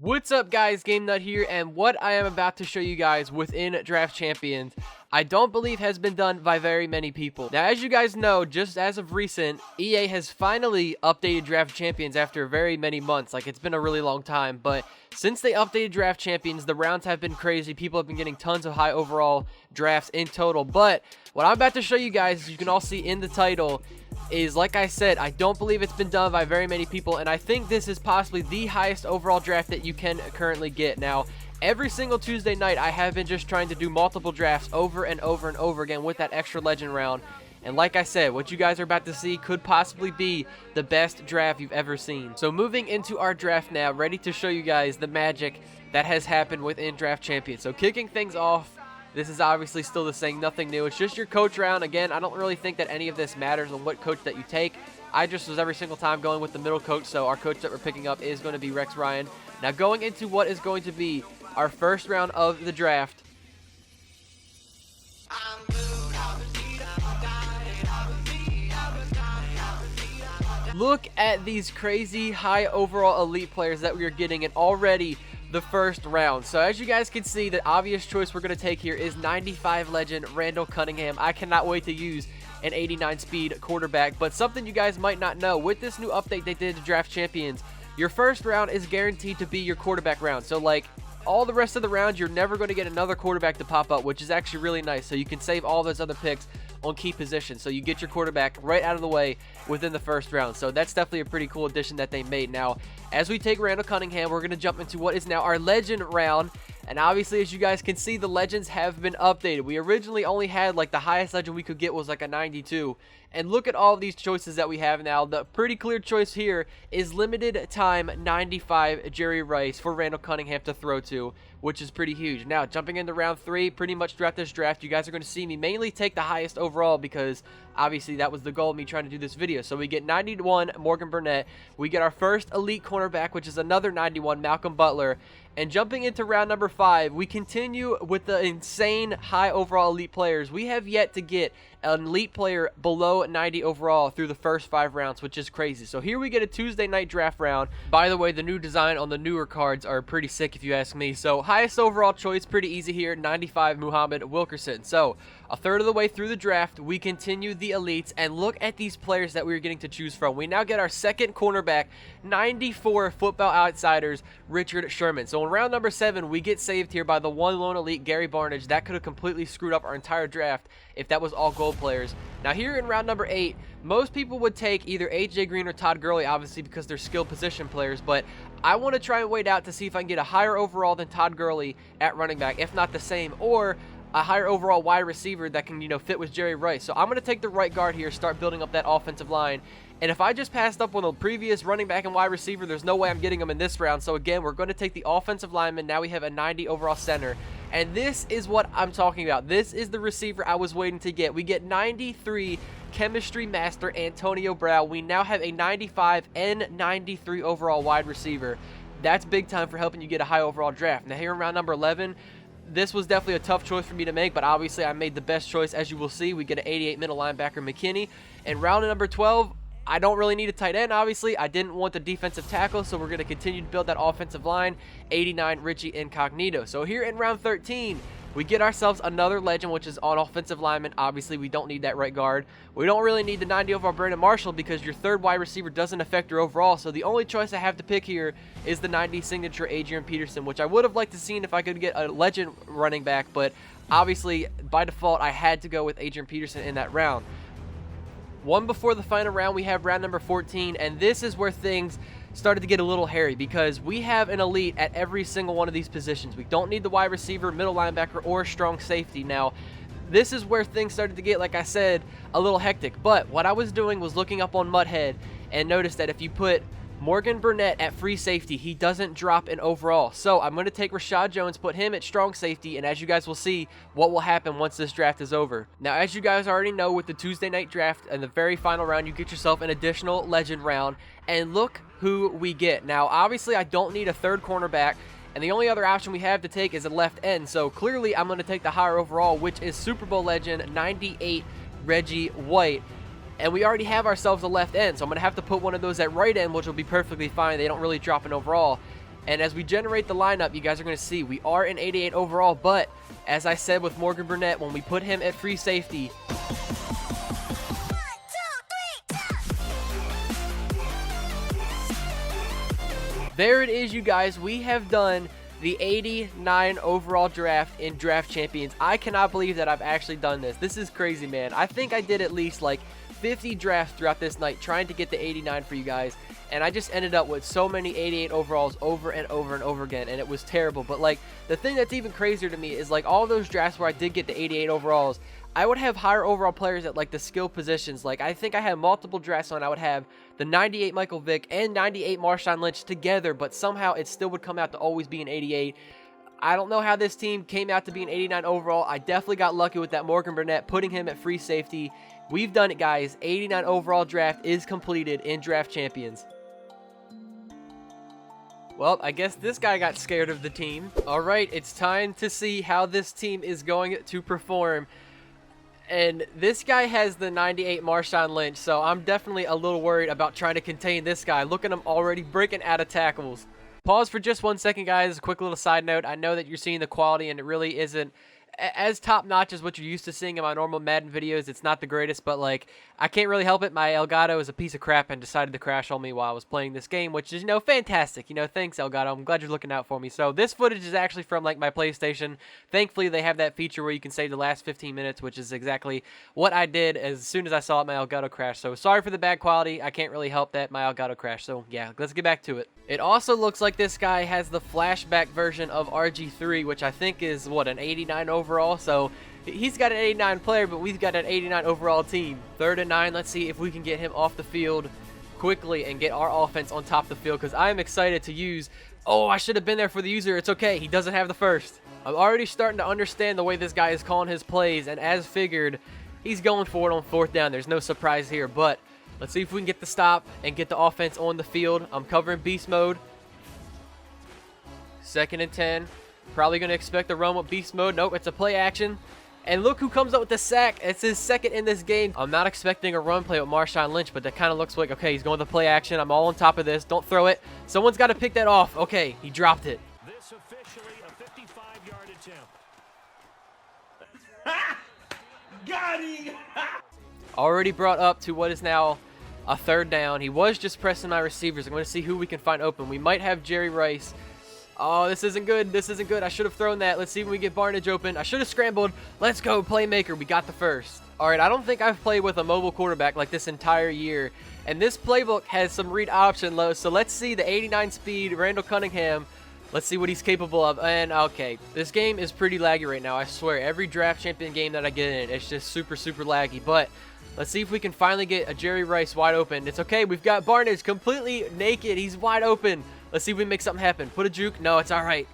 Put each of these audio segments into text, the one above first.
What's up guys, Game Nut here, and what I am about to show you guys within Draft Champions, I don't believe has been done by very many people. Now as you guys know, just as of recent, EA has finally updated Draft Champions after very many months. Like, it's been a really long time, but since they updated Draft Champions, the rounds have been crazy. People have been getting tons of high overall drafts in total, but what I'm about to show you guys, as you can all see in the title, is, like I said, I don't believe it's been done by very many people, and I think this is possibly the highest overall draft that you can currently get. Now, every single Tuesday night, I have been just trying to do multiple drafts over and over and over again with that extra legend round, and like I said, what you guys are about to see could possibly be the best draft you've ever seen. So moving into our draft now, ready to show you guys the magic that has happened within Draft Champions. So kicking things off, this is obviously still the same, nothing new. It's just your coach round. Again, I don't really think that any of this matters on what coach that you take. I just was every single time going with the middle coach, so our coach that we're picking up is going to be Rex Ryan. Now going into what is going to be our first round of the draft. Look at these crazy high overall elite players that we are getting, and already the first round. So as you guys can see, the obvious choice we're going to take here is 95 legend Randall Cunningham. I cannot wait to use an 89 speed quarterback. But something you guys might not know, with this new update they did to Draft Champions, your first round is guaranteed to be your quarterback round. So like all the rest of the rounds, you're never going to get another quarterback to pop up, which is actually really nice. So you can save all those other picks on key positions, so you get your quarterback right out of the way within the first round. So that's definitely a pretty cool addition that they made. Now as we take Randall Cunningham, we're going to jump into what is now our legend round, and obviously as you guys can see, the legends have been updated. We originally only had like the highest legend we could get was like a 92, and look at all of these choices that we have now. The pretty clear choice here is limited time 95 Jerry Rice for Randall Cunningham to throw to, which is pretty huge. Now jumping into round 3, pretty much throughout this draft, you guys are going to see me mainly take the highest overall, because obviously that was the goal of me trying to do this video. So we get 91 Morgan Burnett, we get our first elite cornerback, which is another 91 Malcolm Butler, and jumping into round number 5, we continue with the insane high overall elite players. We have yet to get an elite player below 90 overall through the first 5 rounds, which is crazy. So here we get a Tuesday night draft round. By the way, the new design on the newer cards are pretty sick if you ask me. So highest overall choice, pretty easy here, 95 Muhammad Wilkerson. So a third of the way through the draft, we continue the elites, and look at these players that we're getting to choose from. We now get our second cornerback, 94 Football Outsiders Richard Sherman. So in round number 7, we get saved here by the one lone elite Gary Barnage. That could have completely screwed up our entire draft if that was all gold players. Now here in round number 8, most people would take either AJ Green or Todd Gurley, obviously because they're skill position players, but I want to try and wait out to see if I can get a higher overall than Todd Gurley at running back, if not the same, or a higher overall wide receiver that can, fit with Jerry Rice. So I'm going to take the right guard here, start building up that offensive line. And if I just passed up on the previous running back and wide receiver, there's no way I'm getting them in this round. So again, we're going to take the offensive lineman. Now we have a 90 overall center. And this is what I'm talking about. This is the receiver I was waiting to get. We get 93 chemistry master Antonio Brown. We now have a 95 and 93 overall wide receiver. That's big time for helping you get a high overall draft. Now here in round number 11, this was definitely a tough choice for me to make, but obviously I made the best choice. As you will see, we get an 88 middle linebacker McKinney. And round number 12, I don't really need a tight end, obviously. I didn't want the defensive tackle, so we're going to continue to build that offensive line. 89 Richie Incognito. So here in round 13, we get ourselves another legend, which is on offensive lineman. Obviously, we don't need that right guard. We don't really need the 90 overall Brandon Marshall, because your third wide receiver doesn't affect your overall. So the only choice I have to pick here is the 90 signature Adrian Peterson, which I would have liked to seen if I could get a legend running back. But obviously, by default, I had to go with Adrian Peterson in that round. One before the final round, we have round number 14, and this is where things started to get a little hairy, because we have an elite at every single one of these positions. We don't need the wide receiver, middle linebacker, or strong safety. Now, this is where things started to get, like I said, a little hectic. But what I was doing was looking up on Muthead and noticed that if you put Morgan Burnett at free safety, he doesn't drop in overall. So I'm going to take Rashad Jones, put him at strong safety, and as you guys will see, what will happen once this draft is over. Now, as you guys already know, with the Tuesday night draft and the very final round, you get yourself an additional legend round, and look who we get. Now, obviously, I don't need a third cornerback, and the only other option we have to take is a left end. So clearly, I'm going to take the higher overall, which is Super Bowl legend 98 Reggie White. And we already have ourselves a left end, so I'm going to have to put one of those at right end, which will be perfectly fine. They don't really drop in overall. And as we generate the lineup, you guys are going to see we are in 88 overall, but as I said with Morgan Burnett, when we put him at free safety, there it is, you guys. We have done the 89 overall draft in Draft Champions. I cannot believe that I've actually done this. This is crazy, man. I think I did at least like 50 drafts throughout this night trying to get the 89 for you guys, and I just ended up with so many 88 overalls over and over and over again, and it was terrible. But like, the thing that's even crazier to me is like all those drafts where I did get the 88 overalls, I would have higher overall players at like the skill positions. Like, I think I had multiple drafts on, I would have the 98 Michael Vick and 98 Marshawn Lynch together, but somehow it still would come out to always be an 88. I don't know how this team came out to be an 89 overall. I definitely got lucky with that Morgan Burnett, putting him at free safety. We've done it, guys. 89 overall draft is completed in Draft Champions. Well, I guess this guy got scared of the team. All right, it's time to see how this team is going to perform. And this guy has the 98 Marshawn Lynch, so I'm definitely a little worried about trying to contain this guy. Look at him already breaking out of tackles. Pause for just 1 second, guys. A quick little side note. I know that you're seeing the quality, and it really isn't as top-notch as what you're used to seeing in my normal Madden videos. It's not the greatest, but like, I can't really help it. My Elgato is a piece of crap and decided to crash on me while I was playing this game, which is, you know, fantastic. You know, thanks, Elgato. I'm glad you're looking out for me. So this footage is actually from like my PlayStation. Thankfully, they have that feature where you can save the last 15 minutes, which is exactly what I did as soon as I saw it, my Elgato crashed. So sorry for the bad quality. I can't really help that my Elgato crashed. So yeah, let's get back to it. It also looks like this guy has the flashback version of RG3, which I think is, what, an 89 overall? So he's got an 89 player, but we've got an 89 overall team. 3rd and 9. Let's see if we can get him off the field quickly and get our offense on top of the field, because I am excited to use... Oh, I should have been there for the user. It's okay. He doesn't have the first. I'm already starting to understand the way this guy is calling his plays, and as figured, he's going for it on 4th down. There's no surprise here, but... let's see if we can get the stop and get the offense on the field. I'm covering beast mode. 2nd and 10. Probably going to expect the run with beast mode. Nope, it's a play action. And look who comes up with the sack. It's his 2nd in this game. I'm not expecting a run play with Marshawn Lynch, but that kind of looks like, okay, he's going to play action. I'm all on top of this. Don't throw it. Someone's got to pick that off. Okay, he dropped it. This officially a 55-yard attempt. Got him! Already brought up to what is now a 3rd down. He was just pressing my receivers. I'm going to see who we can find open. We might have Jerry Rice. Oh, this isn't good. This isn't good. I should have thrown that. Let's see when we get Barnage open. I should have scrambled. Let's go, playmaker. We got the first. All right, I don't think I've played with a mobile quarterback like this entire year. And this playbook has some read option lows. So let's see the 89 speed, Randall Cunningham. Let's see what he's capable of. And okay, this game is pretty laggy right now. I swear, every Draft Champion game that I get in, it's just super, super laggy. But let's see if we can finally get a Jerry Rice wide open. It's okay. We've got Barnage completely naked. He's wide open. Let's see if we make something happen. Put a juke. No, it's all right.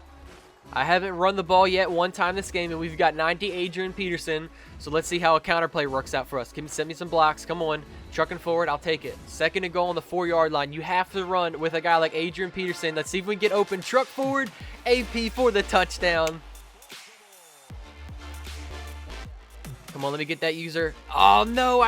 I haven't run the ball yet one time this game, and we've got 90 Adrian Peterson. So let's see how a counterplay works out for us. Send me some blocks. Come on. Trucking forward. I'll take it. 2nd and goal on the 4-yard line. You have to run with a guy like Adrian Peterson. Let's see if we can get open. Truck forward. AP for the touchdown. Come on, let me get that user. Oh, no.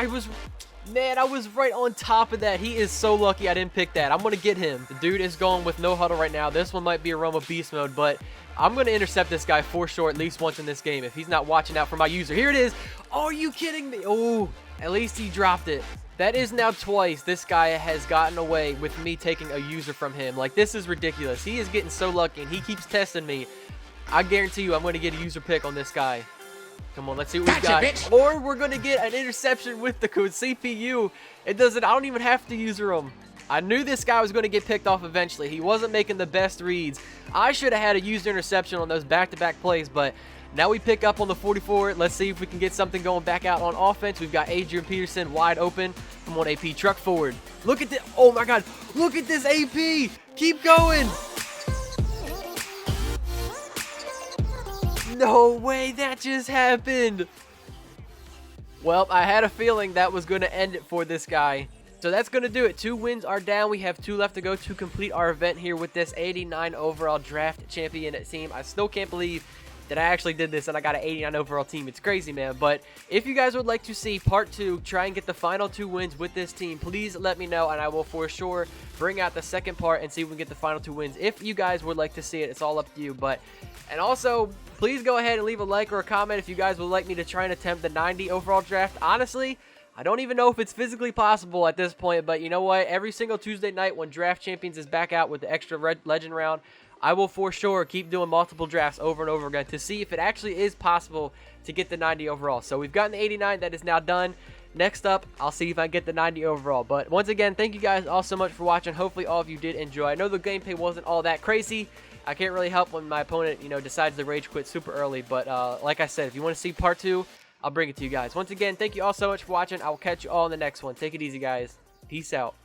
Man, I was right on top of that. He is so lucky I didn't pick that. I'm going to get him. The dude is going with no huddle right now. This one might be a run with beast mode, but I'm going to intercept this guy for sure at least once in this game if he's not watching out for my user. Here it is. Oh, are you kidding me? Oh, at least he dropped it. That is now twice this guy has gotten away with me taking a user from him. Like, this is ridiculous. He is getting so lucky, and he keeps testing me. I guarantee you I'm going to get a user pick on this guy. Come on, let's see what we got. Bitch. Or we're going to get an interception with the code CPU. I don't even have to user him. I knew this guy was going to get picked off eventually. He wasn't making the best reads. I should have had a user interception on those back-to-back plays, but now we pick up on the 44. Let's see if we can get something going back out on offense. We've got Adrian Peterson wide open. Come on, AP, truck forward. Look at this. Oh, my God. Look at this AP. Keep going. No way, that just happened. Well, I had a feeling that was going to end it for this guy. So that's going to do it. 2 wins are down. We have 2 left to go to complete our event here with this 89 overall draft champion team. I still can't believe that I actually did this and I got an 89 overall team. It's crazy, man. But if you guys would like to see part 2, try and get the final 2 wins with this team, please let me know, and I will for sure bring out the second part and see if we can get the final 2 wins. If you guys would like to see it, it's all up to you. And also, please go ahead and leave a like or a comment if you guys would like me to try and attempt the 90 overall draft. Honestly, I don't even know if it's physically possible at this point, but you know what? Every single Tuesday night when Draft Champions is back out with the extra legend round, I will for sure keep doing multiple drafts over and over again to see if it actually is possible to get the 90 overall. So we've gotten the 89. That is now done. Next up, I'll see if I get the 90 overall. But once again, thank you guys all so much for watching. Hopefully all of you did enjoy. I know the gameplay wasn't all that crazy. I can't really help when my opponent, decides to rage quit super early. But like I said, if you want to see part 2, I'll bring it to you guys. Once again, thank you all so much for watching. I will catch you all in the next one. Take it easy, guys. Peace out.